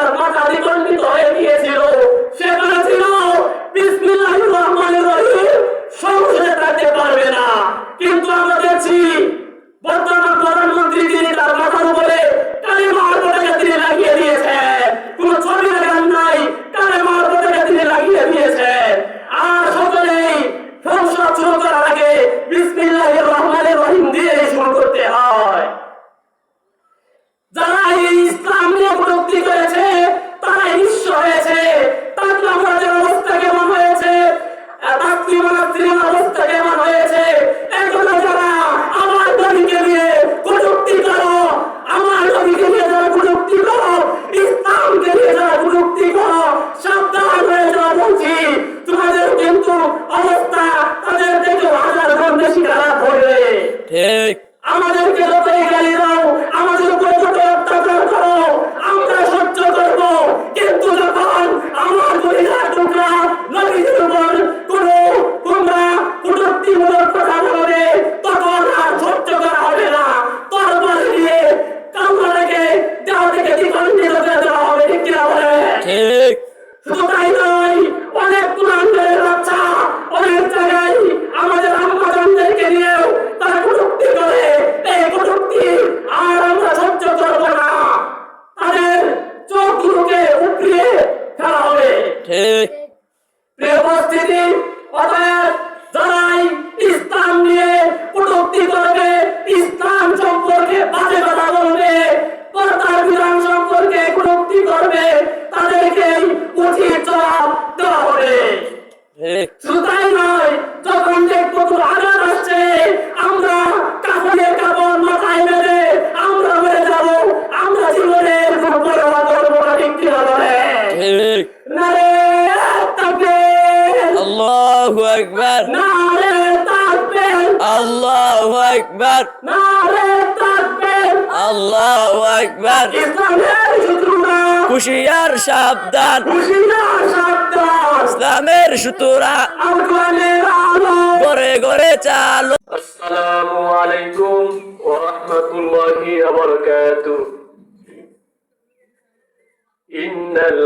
তার মাথা দ্বিখণ্ডিত হয়ে গিয়েছিল। সেখানে ছিল বিসমিল্লাহির রহমানির রহিম, সংসদে থাকতে পারবে না। কিন্তু আমরা দেখছি বর্তমান প্রধানমন্ত্রী তিনি তার মাথার উপরে কালিমার পতাকা তিনি লাগিয়ে দিয়েছে। কোন ছবি লাগান নাই, কালিমার পতাকা তিনি লাগিয়ে দিয়েছে। আর সকলেই সংসদ শুরু করার আগে বিসমিল্লাহির রহমানির রহিম দিয়ে শুরু করতে হয়। যারা এই ইসলাম নিয়ে কটূক্তি করেছে তারা নিঃস্ব হয়েছে। তাকলামাদের অবস্থা কেমন হয়েছে, তাকলিমাদের অবস্থা কেমন হয়েছে, এগুলো যারা আমার নবীকে নিয়ে কটূক্তি করো, আমার নবীকে নিয়ে যারা কটূক্তি করো, ইসলামকে নিয়ে যারা কটূক্তি করো, সাবধান হয়ে যাওয়া বলছি। তোমাদের কিন্তু অবস্থা তাদের থেকে হাজার গুণ বেশি খারাপ হবে। ঠিক। আমাদেরকে যতই গালি দাও, আমাদের উপরে যত অত্যাচার করো, আমরা সহ্য করব। কিন্তু যখন আমার পরিবার টুকরা নবীদের উপর তোমরা কটূক্তিমূলক কথা বলবে, তখন আর সহ্য করা হবে না। তারপরে দিয়ে কামড়াকে দেওয়া থেকে দ্বিখণ্ডিত করে দেওয়া হবে। ঠিক কিনা বলে? ঠিক। শুধু তাই নয়, অনেক কুলাঙ্গারের বাচ্চা অনেক জায়গায় আমাদের আম্মাজানদেরকে নিয়েও তারা কটূক্তি করে। এই কটূক্তি আর আমরা সহ্য করবো না। তাদের চোখগুলোকে উপড়িয়ে ফেলা হবে। ঠিক। প্রিয় উপস্থিতি, অতএব যারাই ইসলাম নিয়ে কটূক্তি করবে, ইসলাম সম্পর্কে বাজে কথা বলবে, পর্দার বিধান সম্পর্কে কটূক্তি করবে, তাদেরকে উচিত জবাব দেওয়া হবে। শুধু তাই নয়, যখন দেখবো কোনো আঘাত আসছে, আমরা কাপড়ে কাপড় মাথায় বেঁধে আমরা বেড়ে যাবো। আমরা জীবনের কোনো পরোয়া করবো না। ঠিক কিনা বলে? নারে তাকবীর, আল্লাহু আকবার, নারে তাকবীর, আল্লাহু আকবার, নারে তাকবীর, আল্লাহু আকবার। ইসলামের শত্রুরা হুঁশিয়ার সাবধান, হুঁশিয়ার সাবধান, ইসলামের শত্রুরা আল কোরআনের আলো ঘরে ঘরে চালো। আসসালামু আলাইকুম ওয়া রাহমাতুল্লাহি ওয়া বারাকাতুহু। ইন্নাল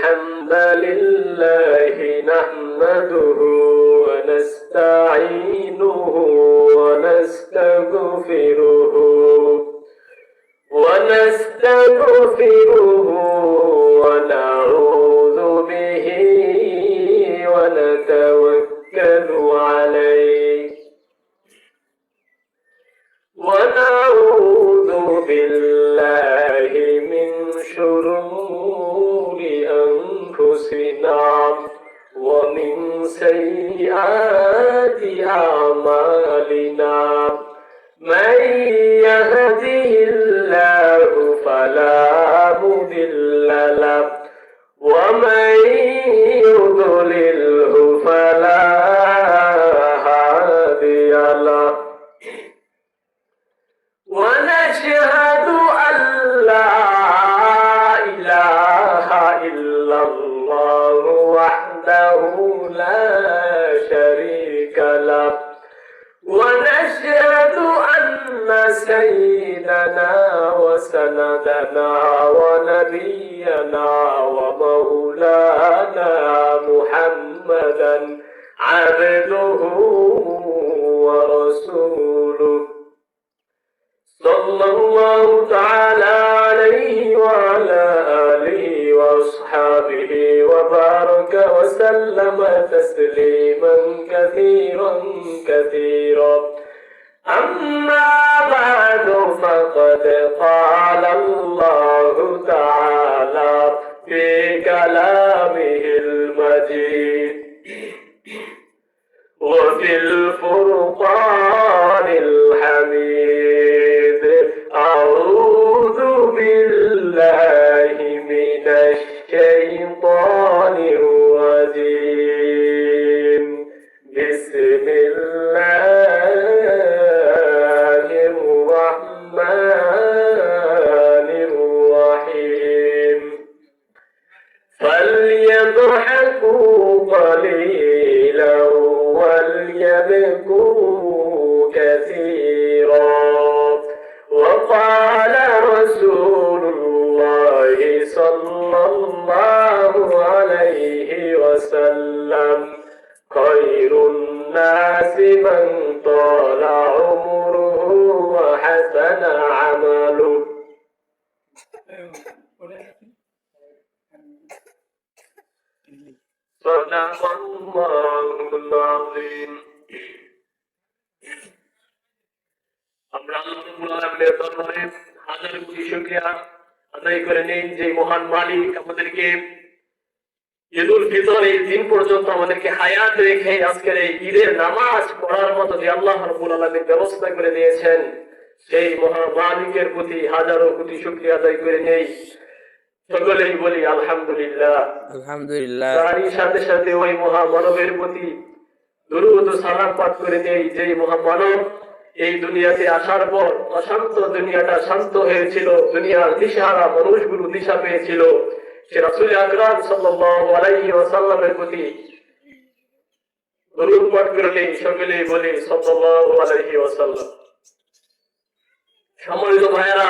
হামদালিল্লাহি নাহমাদুহু ওয়া নাস্তাঈনুহু ওয়া নাস্তাগফিরুহু ونعوذ به ونتوكل عليه ونعوذ بالله من شرور أنفسنا ومن سيئات أعمالنا. من يهده الله فلا مضل له ومن يضلله فلا هادي له. ونشهد أن لا إله إلا الله وحده لا شريك له. ونشهد أن سيدنا وسندنا ونبينا ومولانا محمدا عبده ورسوله صلى الله تعالى عليه وعلى آله وأصحابه وبارك وسلم تسليما كثيرا كثيرا. أما بعد فقد قال الله تعالى في كلامه المجيد وفي الفرقان الحميد. أعوذ بالله من الشيطان الرجيم. بسم الله الرحمن الرحيم. فليضحكوا قليلا وليبكوا كثيرا. وقال صدق الله العظيم আমরা আল্লাহ রাব্বুল আলামিনের দরবারে হাজার কোটি শুকরিয়া আদায় করে নেই যে মহান মালিক আমাদেরকে ঈদুল ফিতরের দিন পর্যন্ত আমাদেরকে হায়াত রেখে আজকের এই ঈদের নামাজ পড়ার মতো যে আল্লাহ রাব্বুল আলামিন ব্যবস্থা করে দিয়েছেন সেই মহান মালিকের প্রতি হাজারো কোটি শুকরিয়া আদায় করে নেই। সকলেই বলি আলহামদুলিল্লাহ। আলহামদুলিল্লাহ। তারই সাথে সাথে ওই মহামানবের প্রতি দুরূদ ও সালাম পাঠ করে নেই যে মহামানব এই দুনিয়াতে আসার পর অশান্ত দুনিয়াটা শান্ত হয়েছিল, দুনিয়ার দিশাহারা মানুষগুলো দিশা পেয়েছিল। সে রাসূল আকরাম সাল্লাল্লাহু আলাইহি ওয়াসাল্লামের প্রতি দুরূদ পাঠ করে নেই। সকলেই বলি সাল্লাল্লাহু আলাইহি ওয়াসাল্লাম। সম্মানিত ভাইয়েরা,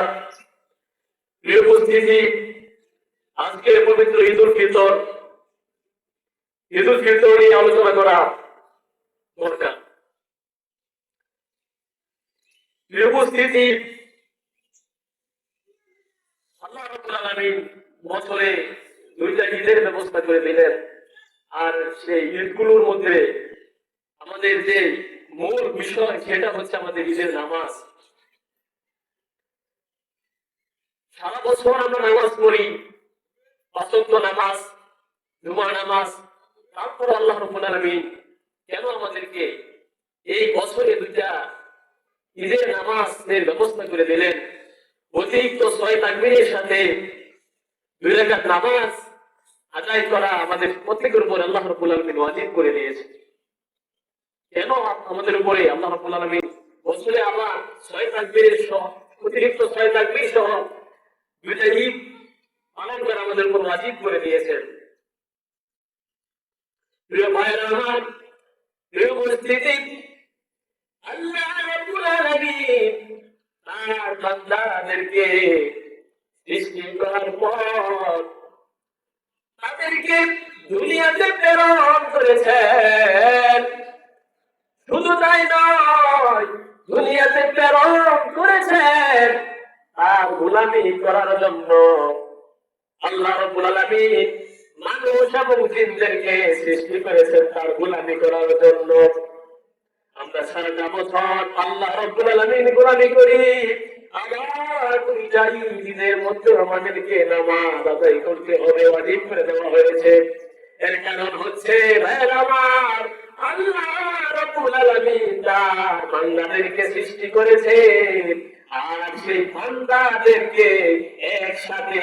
প্রিয় উপস্থিতি, আজকে পবিত্র ঈদুল ফিতর নিয়ে আলোচনা করা দরকার। প্রিয় উপস্থিতি, আল্লাহ রাব্বুল আলামিন বছরে দুইটা ঈদের ব্যবস্থা করে দিলেন। আর সেই ঈদগুলোর মধ্যে আমাদের যে মূল বিষয় সেটা হচ্ছে আমাদের ঈদের নামাজ। সারা বছর আমরা নামাজ পড়ি, পাঁচ ওয়াক্ত নামাজ, জুমার নামাজ, তারপর আল্লাহ রাব্বুল আলামিন কেন আমাদেরকে এই বছরে দুইটা ঈদের নামাজের ব্যবস্থা করে দিলেন? অতিরিক্ত 6 তাকবীরের সাথে 2 রাকাত নামাজ আদায় করা আমাদের প্রত্যেকের উপর আল্লাহ রাব্বুল আলামিন ওয়াজিব করে দিয়েছে। কেন আমাদের উপরে আল্লাহ রাব্বুল আলামিন বছরে আবার 6 তাকবীরের সহ অতিরিক্ত 6 তাকবীর সহ দুইটা ঈদ পালন করা আমাদের উপর ওয়াজিব করে দিয়েছেন? প্রিয় ভাইয়েরা আমার, প্রিয় উপস্থিতি, আল্লাহ রাব্বুল আলামিন তার বান্দাদেরকে সৃষ্টি করার পর তাদেরকে দুনিয়াতে প্রেরণ করেছেন। শুধু তাই নয়, দুনিয়াতে প্রেরণ করেছেন তার গোলামি করার জন্য। আল্লাহ রাব্বুল আলামিন মানুষ এবং জিনদেরকে সৃষ্টি করেছেন তার গোলামি করার জন্য। আমরা সারা বছর আল্লাহ রাব্বুল আলামিন গোলামি করি, আবার দুইটা ঈদের মধ্যে আমাদেরকে নামাজ আদায় করতে হবে, ওয়াজিব করে দেওয়া হয়েছে। এর কারণ হচ্ছে ভাইয়েরা আমার, আল্লাহ রাব্বুল আলামিন তার বান্দাদেরকে সৃষ্টি করেছে, আর সেই বান্দাদেরকে একসাথে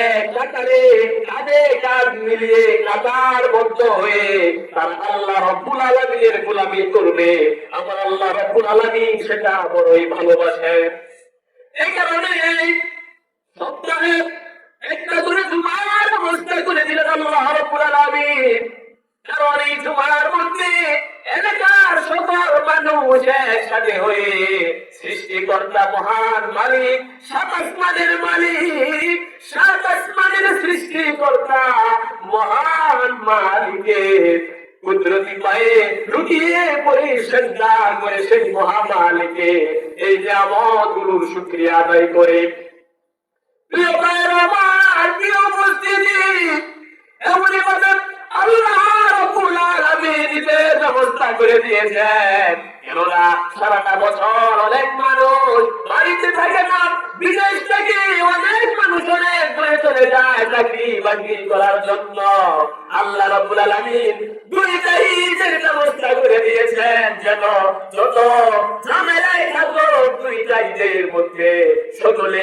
এক কাতারে কাঁধে কাঁধ মিলিয়ে কাতারবদ্ধ হয়ে তারা আল্লাহ রাব্বুল আলামিনের গোলামি করবে। আমার আল্লাহ রাব্বুল আলামিন সেটা বড়ই ভালোবাসেন। এই কারণে সপ্তাহে একটা করে জুমার ব্যবস্থা করে দিলেন আল্লাহ রাব্বুল আলামিন। কারণ এই জুমার মধ্যে এলাকার সকল মানুষ একসাথে হয়ে সৃষ্টিকর্তা মহান মালিক, সাত আসমানের মালিক, সাত আসমানের সৃষ্টিকর্তা মহান মালিকের কুদরতি পায়ে লুটিয়ে পড়ে সিজদা করে সেই মহামালিকে এই নিয়ামতগুলোর শুকরিয়া আদায় করে। প্রিয় ভাইয়েরা আমার, প্রিয় উপস্থিতি, এমনই কথা আল্লাহ রাব্বুল আলামিন ঈদের ব্যবস্থা করে দিয়েছেন। কেননা সারাটা বছর অনেক মানুষ বাড়িতে থাকে না, বিদেশ থেকে অনেক মানুষ অনেক দূরে চলে যায় চাকরি বাকরি করার জন্য। আল্লাহ রাব্বুল আলামিন দুইটা ঈদের ব্যবস্থা করে দিয়েছেন যেন যত ঝামেলায় থাকো দুইটা ঈদের মধ্যে সকলে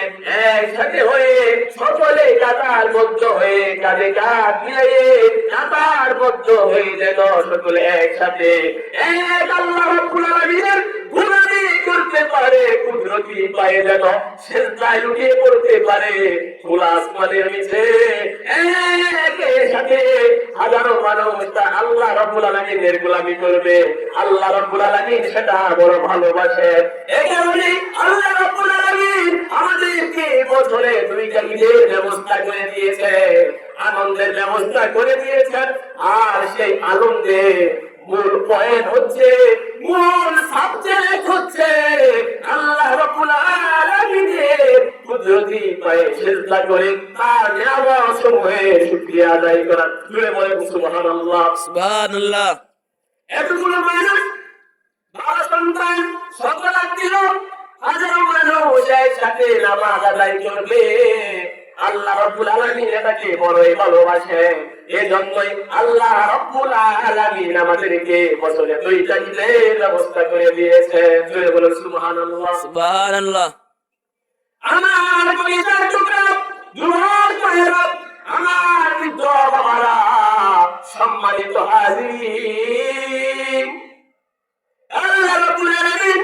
একসাথে হয়ে, সকলে কাতারবদ্ধ হয়ে, কাঁধে কাঁধ মিলিয়ে কাতারবদ্ধ হয়ে যেন সকলে একসাথে এক আল্লাহ রাব্বুল আলামিনের গোলামি করতে পারে, কুদরতি পায়ে যেন সিজদায় লুটিয়ে পড়তে পারে। খোলা আসমানের নিচে একের সাথে হাজারো মানুষ তা আল্লাহ রাব্বুল আলামিনের গোলামি করবে। আল্লাহ রাব্বুল আলামিন সেটা বড় ভালোবাসেন। এই কারণে আল্লাহ রাব্বুল আলামিন আমাদেরকে বছরে দুইটা ঈদের ব্যবস্থা করে দিয়েছে, আনন্দের ব্যবস্থা করে দিয়েছেন। আর সেই আনন্দে মূল পয়েন্ট হচ্ছে মূল সাবজেক্ট হচ্ছে আল্লাহ রাব্বুল আলামিনের কুদরতি পায়ে সিজদা করে তার নিয়ামতসমূহের শুকরিয়া আদায় করা। জুড়ে বলেন সুবহানাল্লাহ। সুবহানাল্লাহ। এতগুলো মানুষ, বাবা সন্তান, সকাল দিল, হাজারো মানুষ একসাথে নামাজ আদায় করবে। আল্লাহ রাব্বুল আলামিন এটাকে বড়ই ভালোবাসেন। এজন্যই আল্লাহ রাব্বুল আলামিন আমাদেরকে বছরে 2টা ঈদের ব্যবস্থা করে দিয়েছেন। জোরে বলুন সুবহানাল্লাহ। সুবহানাল্লাহ। আমার কলিজার টুকরা, যুবক ভাইয়েরা, আমার বৃদ্ধ বাবারা, সম্মানিত হাজির, আল্লাহ রাব্বুল আলামিন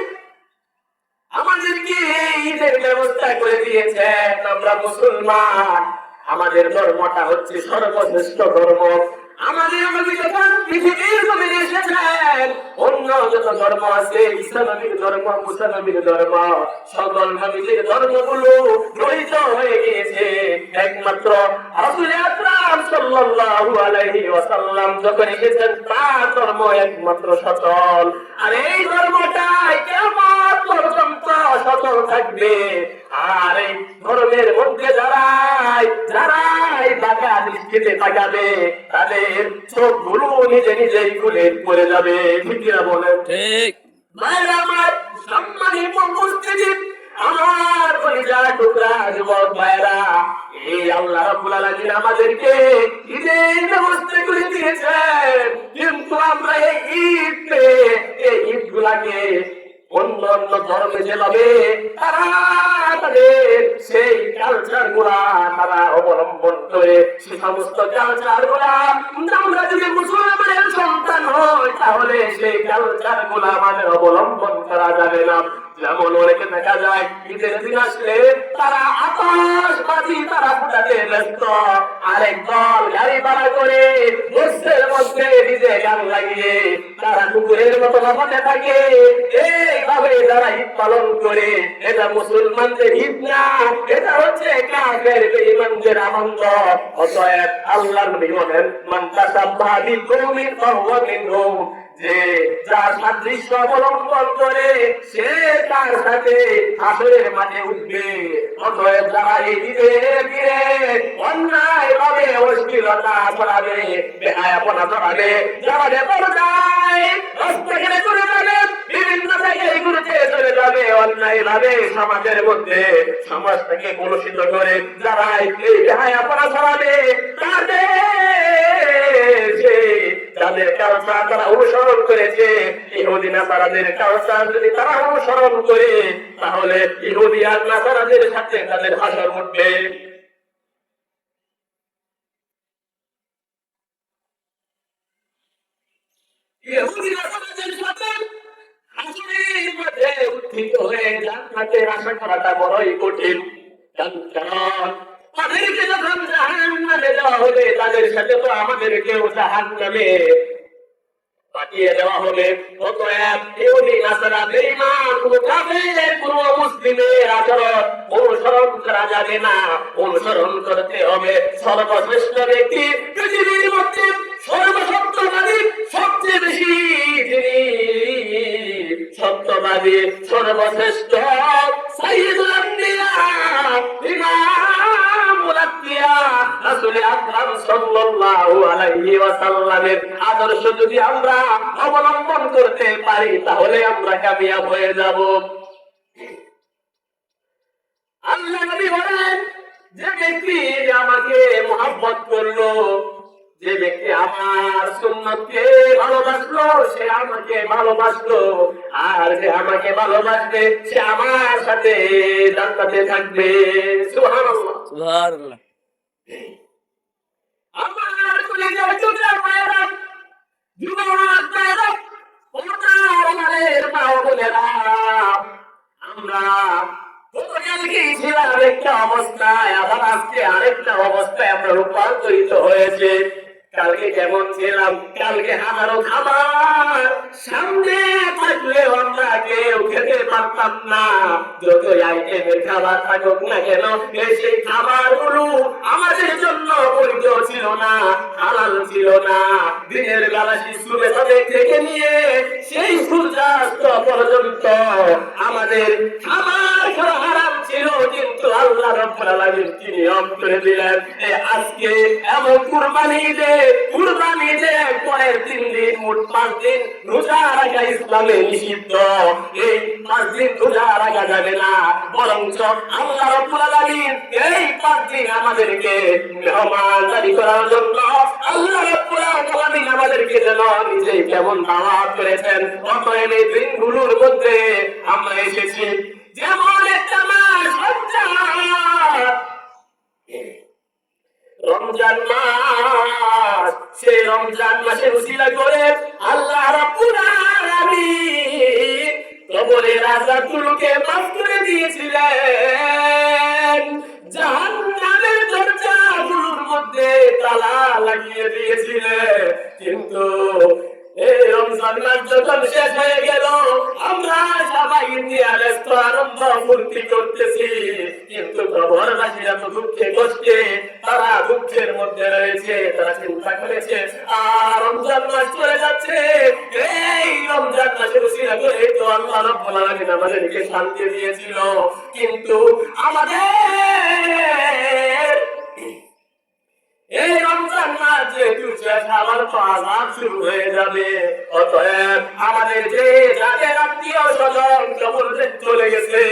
আমাদেরকে ঈদের ব্যবস্থা করে দিয়েছেন। আমরা মুসলমান, আমাদের ধর্মটা হচ্ছে সর্বশ্রেষ্ঠ ধর্ম। আমাদের যখন পৃথিবীর জমিনে এসেছেন, অন্য যত ধর্ম আছে, ঈসা নবীর ধর্ম, মুসা নবীর ধর্ম, সকল নবীদের ধর্মগুলো জড়িত হয়ে গিয়েছে। একমাত্র রাসূল আকরাম সাল্লাল্লাহু আলাইহি ওয়াসাল্লাম যখন এসেছেন, তার ধর্ম একমাত্র সচল। আর এই ধর্মটাই কিয়ামত পর্যন্ত সচল থাকবে। আর এই ধর্মের মধ্যে যারাই বাঁকা দৃষ্টিতে তাকাবে, তাদের চোখগুলো নিজে নিজেই খুলে পড়ে যাবে। ঠিক কিনা বলেন? ঠিক। ভাইরা আমার, সম্মানিত উপস্থিতি, আমার কলিজার টুকরা যুবক ভাইরা, এই আল্লাহ রাব্বুল আলামিন আমাদেরকে ঈদের ব্যবস্থা করে দিয়েছেন। কিন্তু আমরা এই ঈদগুলাকে অন্য অন্য ধর্মে যেভাবে তারা তাদের সেই কালচার গুলা তারা অবলম্বন করে, সে সমস্ত কালচার গুলা আমরা যদি মুসলমানের সন্তান হই, তাহলে সেই কালচার গুলা আমাদের অবলম্বন করা যাবে না। যেমন অনেকে দেখা যায় ঈদের দিন আসলে তারা আতশবাজি তারা ফুটাতে ব্যস্ত, আরেক দল গাড়ি ভাড়া করে বসের মধ্যে ডিজে গান লাগিয়ে তারা কুকুরের মতো লাফাতে থাকে। এইভাবে যারা ঈদ পালন করে, এটা মুসলমানদের ঈদ না, এটা হচ্ছে কাফের বেঈমানদের আনন্দ। অতএব আল্লাহর নবী বলেন, মান তাসাব্বাহা বিকওমিন ফাহুয়া মিনহুম, যে যার সাদৃশ্য অবলম্বন করে সে তার সাথে হাসরের মাঠে উঠবে। অতএব যারা এই ঈদে অন্যায় ভাবে অশ্লীলতা ছড়াবে, বেহায়াপনা ছড়াবে, যারা বেপরদায় রাস্তাঘাটে চলে যাবে, বিভিন্ন জায়গায় ঘুরতে চলে যাবে, অন্যায় ভাবে সমাজের মধ্যে সমাজটাকে কলুষিত করে যারা এই বেহায়াপনা ছড়াবে, যাদের কালচার তারা অনুসরণ করেছে, ইহুদি নাসারাদের কালচার যদি তারা অনুসরণ করে, তাহলে ইহুদি আর নাসারাদের সাথে তাদের হাসর উঠবে। ইহুদি নাসারাদের সাথে হাসরের মধ্যে উত্থিত হয়ে জান্নাতের আশা করাটা বড়ই কঠিন। কারণ তাদেরকে যখন জাহান্নামে দেওয়া হবে, তাদের সাথে তো আমাদেরকেও জাহান্নামে পাঠিয়ে দেওয়া হবে। অতএব ইহুদি নাসারা বেঈমান কোন কাফের কোন মুসলিমের আচরণ অনুসরণ করা যাবে না। অনুসরণ করতে হবে সর্বশ্রেষ্ঠ ব্যক্তি, পৃথিবীর মধ্যে সর্বসত্যবাদী, সবচেয়ে বেশি যিনি সত্যবাদী, সর্বশ্রেষ্ঠ সাইয়্যিদুল আম্বিয়া, ইমামুল আম্বিয়া রাসূল আকরাম সাল্লাল্লাহু আলাইহি ওয়াসাল্লামের আদর্শ যদি আমরা অবলম্বন করতে পারি, তাহলে আমরা কামিয়াব হয়ে যাব। আল্লাহ নবী বলেন, যে ব্যক্তি আমাকে মহব্বত করলো, যে ব্যক্তি আমার সুন্নতকে ভালোবাসলো, সে আমাকে ভালোবাসলো, আর যে আমাকে ভালোবাসবে সে আমার সাথে জান্নাতে থাকবে। সুবহানাল্লাহ, সুবহানাল্লাহ। আমার কলিজার টুকরা ভাইরা, যুবক ভাইরা, আমাদের মা ও বোনেরা, আমরা গতকালকে ছিলাম একটা অবস্থায়, আবার আজকে আরেকটা অবস্থায় আমরা রূপান্তরিত হয়েছে। কালকে যেমন ছিলাম, কালকে হাজারো খাবার সামনে থাকলেও আমরা কেউ খেতে পারতাম না। যত আইটেমের খাবার থাকুক না কেন, সেই খাবার গুলো আমাদের জন্য বৈধ ছিল না, হালাল আল ছিল না। দিনের বেলা সূর্য থেকে নিয়ে সেই সূর্যাস্ত পর্যন্ত আমাদের খাবার খাওয়া হারাম ছিল, কিন্তু আল্লাহ রাব্বুল আলামিন কি নিয়ম করে দিলেন, আজকে এমন কুরবানি ঈদে পরের 3 দিন মোট 5 দিন রোজা রাখা ইসলামে নিষিদ্ধ। এই 5 দিন রোজা রাখা যাবে না, বরঞ্চ আল্লাহ রাব্বুল আলামিন এই 5 দিন আমাদেরকে মেহমানদারি করার জন্য আল্লাহ রাব্বুল আলামিন আমাদেরকে যেন নিজেই কেমন দাওয়াত করেছেন। অতএব এই দিনগুলোর মধ্যে আমরা এসেছি যেমন একটা মাস রমজান মাস, সেই রমজান মাসের উসিলা করে আল্লাহ রাব্বুল আলামিন কবরের আযাবগুলোকে মাফ করে দিয়েছিলেন, জাহান্নামের দরজাগুলোর মধ্যে তালা লাগিয়ে দিয়েছিলেন। কিন্তু এই রমজান মাস যখন শেষ হয়ে গেল, আমরা সবাই ব্যস্ত আনন্দ ফুর্তি করতেছি, কিন্তু কবরবাসীরা তো দুঃখে কষ্টে, তারা দুঃখের মধ্যে রয়েছে। তারা চিন্তা করেছে আর রমজান মাস চলে যাচ্ছে, এই রমজান মাসের উসিলা করে তো আল্লাহ রাব্বুল আলামিন আমাদেরকে শান্তি দিয়েছিল, কিন্তু আমাদের এই রমজান মাস যেহেতু শেষ, আমার তো আযাব শুরু হয়ে যাবে। অতএব আমাদের যে যাদের আত্মীয় স্বজন কবরে চলে গেছে,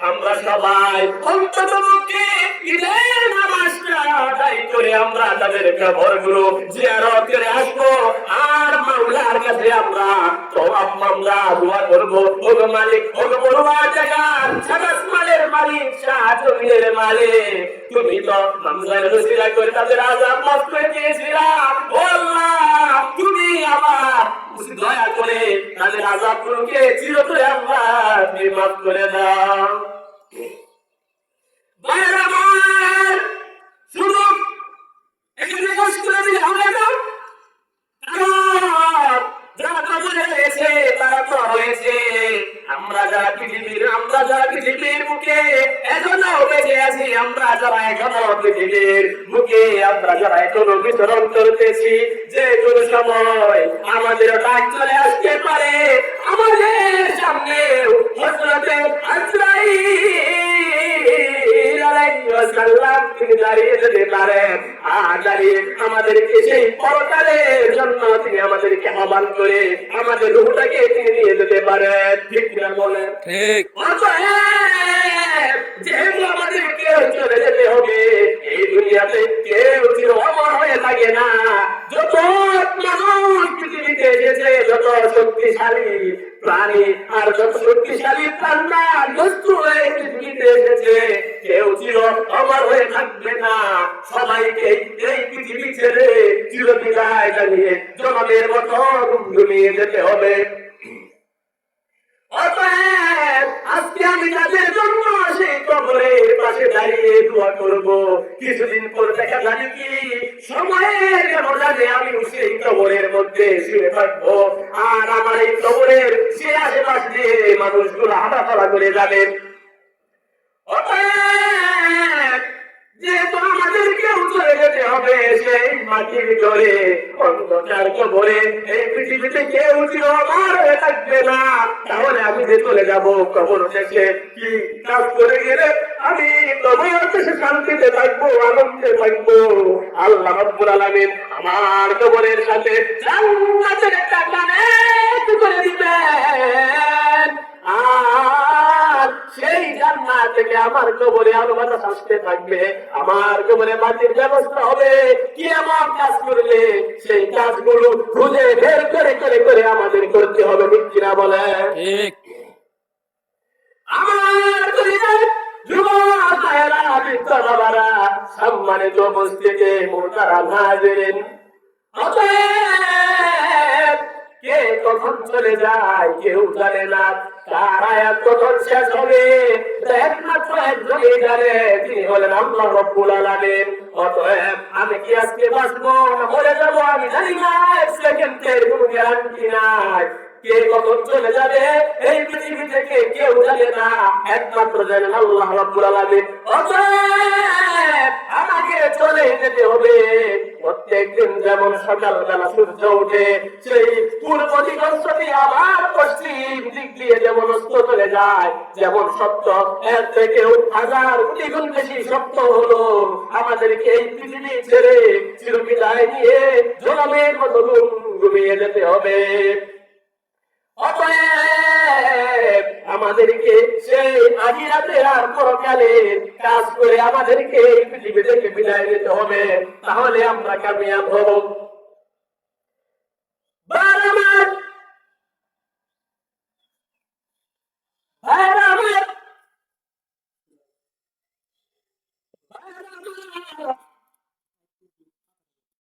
আমরা সবাই অন্ততপক্ষে ঈদের নামাজটা আদায় করে আমরা তাদের কবরগুলো জিয়ারত করে আসবো, আর মাওলার কাছে আমরা দোয়া করবো, ওগো মালিক, ওগো বড়ুয়ার জায়গা, সাত আসমানের মালিক, শাহ জমিনের মালিক, তুমি তো রমজানের উসিলা করে তাদের আযাব মাফ করে দিয়েছিলা। ও আল্লাহ, তুমি আমার দয়া করে তাদের আযাবগুলোকে চিরতরে আল্লাহ তুমি মাফ করে দাও। ভাইরা আমার, শুধু এখানে কষ্ট করে দিলে হবে না, যারা কবরে হয়েছে তারা তো হয়েছে, আমরা যারা পৃথিবীর বুকে এখনো বেঁচে আছি, আমরা যারা এখনো পৃথিবীর বুকে, আমরা যারা এখনো বিচরণ করতেছি, যে কোনো সময় আমাদের ডাক চলে আসতে পারে। আমাদের সামনে হযরতে আজরাইল আলাইহিস সালাম তিনি দাঁড়িয়ে যেতে পারেন, আর দাঁড়িয়ে আমাদেরকে সেই পরকালের জন্য তিনি আমাদেরকে আহ্বান করে আমাদের রূহটাকে তিনি নিয়ে যেতে পারেন। ঠিক কিনা বলেন? ঠিক। যেহেতু আমাদেরকে চলে যেতে হবে, এই দুনিয়াতে কেউ চির অমর হয়ে থাকে না। যত মানুষ পৃথিবীতে এসেছে, যত শক্তিশালী প্রাণী আর যত শক্তিশালী প্রাণরা বস্তু হয়ে পৃথিবীতে এসেছে, কেউ চির অমর হয়ে থাকবে না। সবাইকে এই পৃথিবী ছেড়ে চিরবিদায় জানিয়ে জনমের মতো ঘুমিয়ে যেতে হবে। আজকে আমি তাদের জন্য সেই কবরের পাশে দাঁড়িয়ে দোয়া করব। কিছুদিন পর দেখা যাবে কি সময়ের ব্যবধানে আমি সেই কবরের মধ্যে শুয়ে থাকবো, আর আমার এই কবরের সে আশেপাশ দিয়ে মানুষগুলো হাঁটাচলা করে যাবেন। যেহেতু আমাদেরকেও চলে যেতে হবে সেই মাটির ঘরে, অন্ধকার কবরে, এই পৃথিবীতে কেউ চির অমর হয়ে থাকবে না। তাহলে আমি যে চলে যাব কবর শেষে, কি কাজ করে গেলে আমি কবর শেষে শান্তিতে থাকবো, আনন্দে থাকবো? আল্লাহ রাব্বুল আলামিন আমার কবরের সাথে জান্নাতের একটা কানেক্ট করে দিবেন, আর সেই জান্নাত থেকে আমার কবরে আলো বাতাস আসতে থাকবে। আমার কবরে মাটির ব্যবস্থা হবে, কি এমন কাজ করলে সেই কাজগুলো খুঁজে বের করে করে করে আমাদের করতে হবে। ঠিক কিনা বলে? ঠিক। আমার যুবক ভাইয়েরা, বৃদ্ধ বাবারা, সম্মানিত উপস্থিতি, মুহতারাম হাজিরিন, কে কখন চলে যায় কেউ জানে না, কার আয়াত কখন শেষ হবে একমাত্র একজনই জানে, তিনি হলেন আল্লাহ রাব্বুল আলামিন। অতএব আমি কি আজকে বাঁচবো না মরে যাবো আমি জানি না, এক সেকেন্ডের কোনো গ্যারান্টি নাই। কে কখন চলে যাবে এই পৃথিবী থেকে কেউ জানে না, একমাত্র জানেন আল্লাহ রাব্বুল আলামিন। অতএব আমাকে চলে যেতে হবে। প্রত্যেক প্রত্যেকদিন যেমন সকালবেলা সূর্য ওঠে সেই পূর্ব দিগন্ত দিয়ে আবার পশ্চিম দিক দিয়ে যেমন অস্ত চলে যায়, যেমন সত্য এর থেকেও হাজার কোটি গুণ বেশি সত্য হলো আমাদেরকে এই পৃথিবী ছেড়ে চিরবিদায় নিয়ে জনমের মতো ঘুমিয়ে যেতে হবে। অতএব আমাদেরকে সেই আখিরাতে আর পরকালের কাজ করে আমাদেরকে এই পৃথিবী থেকে বিদায় নিতে হবে, তাহলে আমরা কামিয়াব হব। ভাইরা আমার, ভাইরা আমার, ভাইরা আমার,